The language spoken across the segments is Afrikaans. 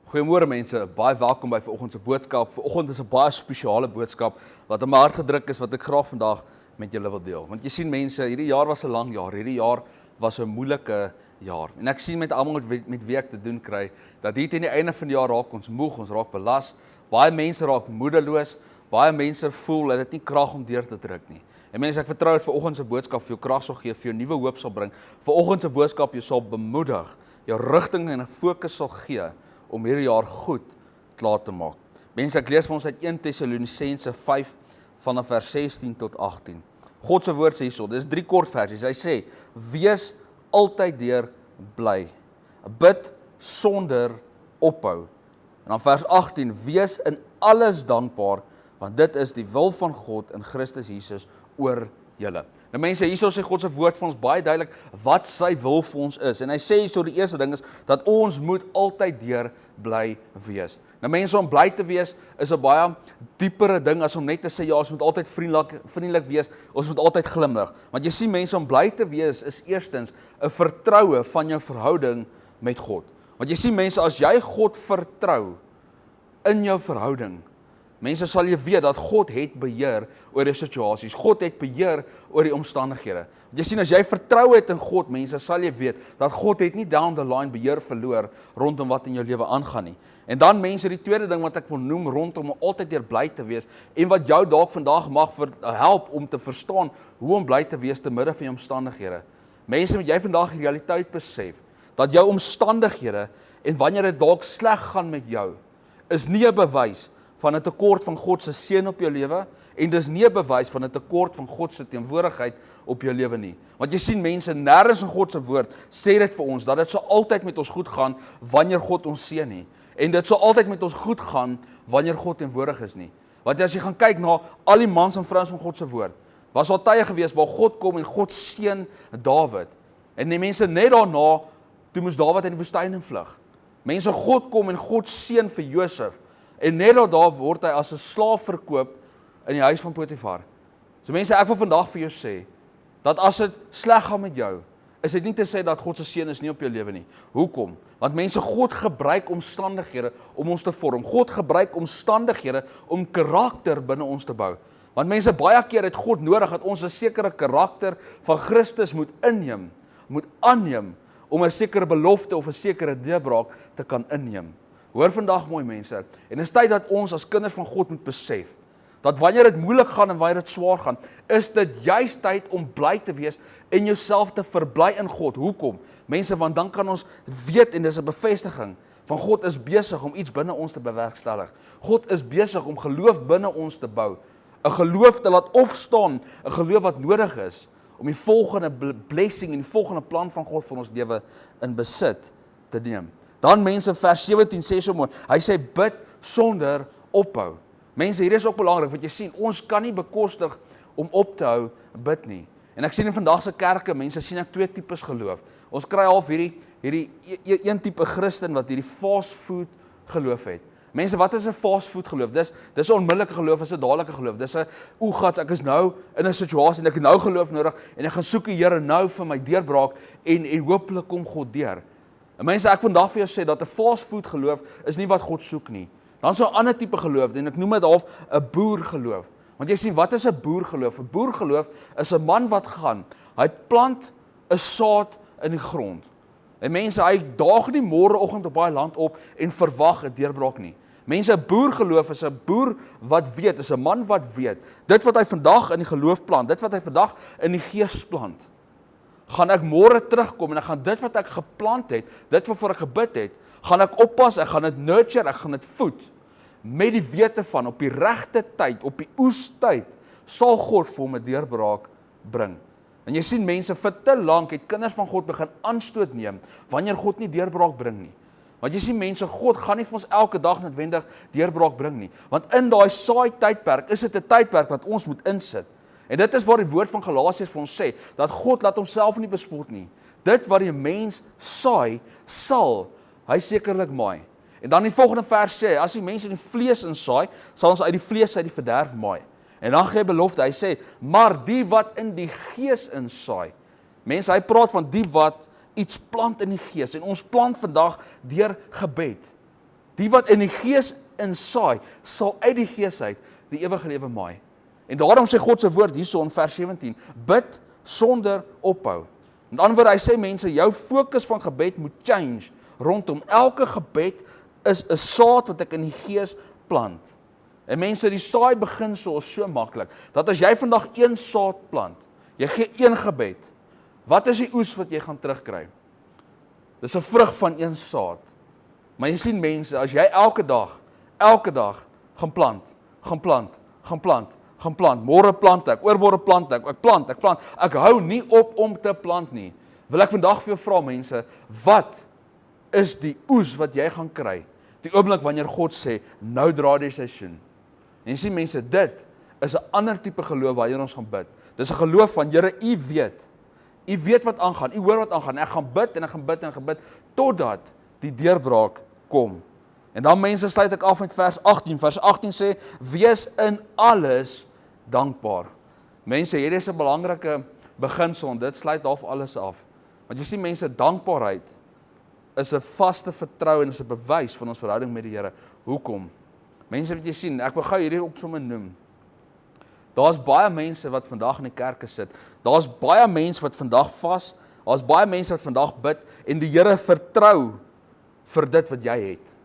Goeiemôre mense, baie welkom by vanoggend se boodskap. Vanoggend is 'n baie spesiale boodskap wat in my hart gedruk is wat ek graag vandag met julle wil deel. Want jy sien mense, hierdie jaar was 'n lang jaar. Hierdie jaar was 'n moeilike jaar. En ek sien met almal met wie ek te doen kry, dat hier teen die einde van die jaar raak ons moeg, ons raak belas. Baie mense raak moedeloos. Baie mense voel dat dit nie krag om deur te druk nie. En mense, ek vertrou dat vanoggend se boodskap vir jou krag sal gee, vir jou nuwe hoop sal bring. Vanoggend se boodskap jou sal bemoedig, jou rigting en 'n fokus sal gee om hierdie jaar goed klaar te maak. Mense, ek lees vir ons uit 1 Tessalonisense 5 vanaf vers 16 tot 18. God se woord sê hierso, dis 3 kort versies. Hy sê: "Wees altyd deur bly. Bid sonder ophou." En dan vers 18: "Wees in alles dankbaar, want dit is die wil van God in Christus Jesus oor julle." Nou mense, hierso sê God se woord vir ons baie duidelik wat sy wil vir ons is. En hy sê hierso die eerste ding is dat ons moet altyd deur bly wees. Nou mense, om bly te wees is 'n baie diepere ding as om net te sê ja, ons moet altyd vriendelik wees, ons moet altyd glimlag. Want jy sien mense, om bly te wees is eerstens 'n vertroue van jou verhouding met God. Want jy sien mense, as jy God vertrou in jou verhouding, mense, sal jy weet dat God het beheer oor die situasies. God het beheer oor die omstandighede. Jy sien, as jy vertrou het in God, mense, sal jy weet dat God het nie down the line beheer verloor rondom wat in jou lewe aangaan nie. En dan mense, die tweede ding wat ek wil noem rondom om altyd deur bly te wees en wat jou dalk vandag mag help om te verstaan hoe om bly te wees te midde van jou omstandighede. Mense, moet jy vandag die realiteit besef dat jou omstandighede en wanneer dit dalk sleg gaan met jou, is nie 'n bewys van 'n tekort van God se seën op jou lewe, en dis nie 'n bewys van 'n tekort van God se teenwoordigheid op jou lewe nie. Want jy sien mense, nêrens in God se woord sê dit vir ons dat dit sal altyd met ons goed gaan wanneer God ons seën nie. En dit sal altyd met ons goed gaan wanneer God teenwoordig is nie. Want as jy gaan kyk na al die mans en vrouens van God se woord, was al tye gewees waar God kom en God seën Dawid. En die mense net daarna, toe moes Dawid in die woestyn invlug. Mense, God kom en God seën vir Josef. En net daar word hy as 'n slaaf verkoop in die huis van Potifar. So mense, ek wil vandag vir jou sê, dat as dit sleg gaan met jou, is dit nie te sê dat God se seën is nie op jou lewe nie. Hoekom? Want mense, God gebruik omstandighede om ons te vorm. God gebruik omstandighede om karakter binne ons te bou. Want mense, baie keer het God nodig dat ons 'n sekere karakter van Christus moet aanneem, om 'n sekere belofte of 'n sekere deurbraak te kan inneem. Hoor vandag mooi mense, en is tyd dat ons as kinders van God moet besef, dat wanneer dit moeilik gaan en wanneer dit swaar gaan, is dit juist tyd om bly te wees en jouself te verbly in God. Hoekom? Mense, want dan kan ons weet, en dis 'n bevestiging, van God is besig om iets binne ons te bewerkstellig. God is besig om geloof binne ons te bou, 'n geloof te laat opstaan, 'n geloof wat nodig is, om die volgende blessing en die volgende plan van God vir ons lewe in besit te neem. Dan mense, vers 17 sê so mooi, hy sê bid sonder ophou. Mense, hier is ook belangrik, want jy sien, ons kan nie bekostig om op te hou bid nie. En ek sien in vandag se kerke, mense, sien ek 2 tipes geloof. Ons kry half hierdie een tipe Christen wat hierdie fast food geloof het. Mense, wat is 'n fast food geloof? Dis 'n onmiddellike geloof, dis 'n dadelike geloof. Dis 'n gats, ek is nou in 'n situasie en ek het nou geloof nodig en ek gaan soek die Here nou vir my deurbraak en hopelik kom God deur. En mense, ek vandag vir jou sê dat 'n fast food geloof is nie wat God soek nie. Dan so 'n ander tipe geloof, en ek noem dit half 'n boergeloof. Want jy sien, wat is 'n boergeloof? 'n Boergeloof is 'n man wat gaan, hy plant 'n saad in die grond. En mense, hy daag nie môreoggend op daai land op en verwag 'n deurbraak nie. Mense, 'n boergeloof is 'n boer wat weet, is 'n man wat weet, dit wat hy vandag in die geloof plant, dit wat hy vandag in die gees plant, gaan ek môre terugkom en ek gaan dit wat ek geplant het, dit waarvoor ek gebid het, gaan ek oppas, ek gaan dit nurture, ek gaan dit voed, met die wete van, op die regte tyd, op die oestyd, sal God vir hom 'n deurbraak bring. En jy sien mense, vir te lank het kinders van God begin aanstoot neem, wanneer God nie deurbraak bring nie. Want jy sien mense, God gaan nie vir ons elke dag noodwendig deurbraak bring nie. Want in daai saai tydperk, is dit 'n tydperk wat ons moet insit. En dit is waar die woord van Galasiërs vir ons sê, dat God laat homself nie bespot nie. Dit wat die mens saai, sal hy sekerlik maai. En dan die volgende vers sê, as die mense in die vlees insaai, sal ons uit die vlees uit die verderf maai. En dan gee hy belofte, hy sê, maar die wat in die gees insaai. Mense, hy praat van die wat iets plant in die gees. En ons plant vandag deur gebed. Die wat in die gees insaai, sal uit die gees uit die ewige lewe maai. En daarom sê God se woord hierso in vers 17, bid sonder ophou. Met ander woorde, hy sê mense, jou fokus van gebed moet change rondom elke gebed is 'n saad wat ek in die gees plant. En mense, die saai beginsel is so maklik, dat as jy vandag een saad plant, jy gee een gebed, wat is die oes wat jy gaan terugkry? Dis 'n vrug van een saad. Maar jy sien mense, as jy elke dag gaan plant, môre plant ek, oormôre plant ek plant, ek hou nie op om te plant nie. Wil ek vandag vir jou vra mense, wat is die oes wat jy gaan kry? Die oomblik wanneer God sê, nou dra die seisoen. En jy sien mense, dit is 'n ander tipe geloof waarin ons gaan bid. Dis 'n geloof van, Here, U weet wat aangaan, U hoor wat aangaan, ek gaan bid en ek gaan bid en ek gaan bid, totdat die deurbraak kom. En dan mense sluit ek af met vers 18. Vers 18 sê, wees in alles dankbaar. Mense, hierdie is 'n belangrike beginsel en dit sluit half alles af. Want jy sien mense, dankbaarheid is 'n vaste vertroue en is 'n bewys van ons verhouding met die Here. Hoekom? Mense, wat jy sien, ek wil gou hierdie ook sommer noem. Daar's baie mense wat vandag in die kerke sit. Daar's baie mense wat vandag vas. Daar's baie mense wat vandag bid en die Here vertrou vir dit wat jy het.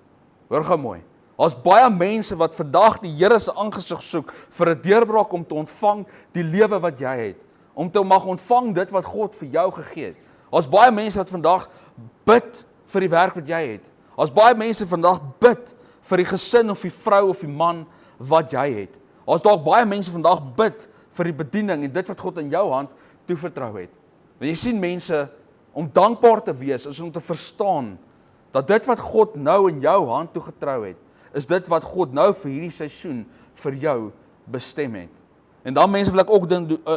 Hoor gou mooi. Daar's baie mense wat vandag die Here se aangesig soek vir 'n deurbraak om te ontvang die lewe wat jy het. Om te mag ontvang dit wat God vir jou gegee het. Daar's baie mense wat vandag bid vir die werk wat jy het. Daar's baie mense vandag bid vir die gesin of die vrou of die man wat jy het. Daar's dalk baie mense vandag bid vir die bediening en dit wat God in jou hand toevertrou het. En jy sien mense, om dankbaar te wees is om te verstaan dat dit wat God nou in jou hand toegetrou het, is dit wat God nou vir hierdie seisoen vir jou bestem het. En dan mense wil ek ook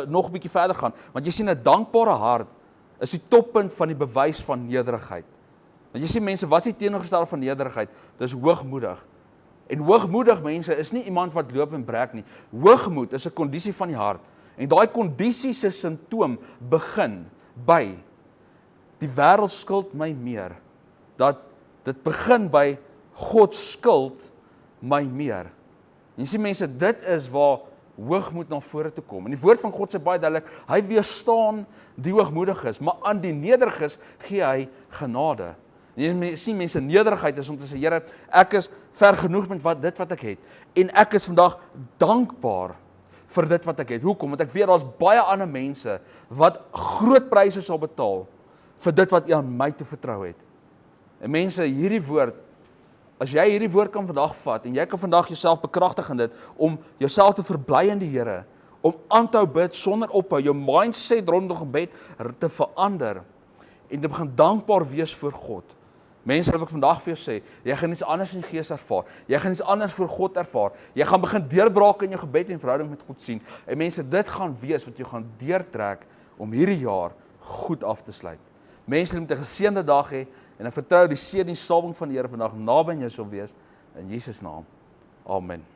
nog 'n bietjie verder gaan, want jy sien 'n dankbare hart is die toppunt van die bewys van nederigheid. Want jy sien mense, wat is die teenoorgestelde van nederigheid? Dis hoogmoedig. En hoogmoedig mense is nie iemand wat loop en brek nie. Hoogmoed is 'n kondisie van die hart. En daai kondisie se simptoom begin by die wêreld skuld my meer. Dat dit begin by God skuld my meer. Jy sien mense, dit is waar hoogmoed na vore toe kom. En die woord van God sê baie duidelik, hy weerstaan die hoogmoediges, maar aan die nederiges gee hy genade. En jy sien mense, nederigheid is om te sê, Here, ek is ver genoeg met dit wat ek het. En ek is vandag dankbaar vir dit wat ek het. Hoekom? Want ek weet daar's baie ander mense wat groot pryse sal betaal vir dit wat U aan my toe vertrou het. En mense, hierdie woord, as jy hierdie woord kan vandag vat en jy kan vandag jouself bekragtig in dit om jouself te verbly in die Here, om aan te hou bid sonder ophou, jou mindset rondom gebed te verander en te begin dankbaar wees voor God. Mense, wil ek vandag vir jou sê, jy gaan iets anders in die gees ervaar. Jy gaan iets anders voor God ervaar. Jy gaan begin deurbraak in jou gebed en verhouding met God sien. En mense, dit gaan wees wat jou gaan deurtrek om hierdie jaar goed af te sluit. Mense, moet 'n geseënde dag hê en ek vertrou die seën en salwing van die Here vandag naby aan jou sal wees in Jesus naam. Amen.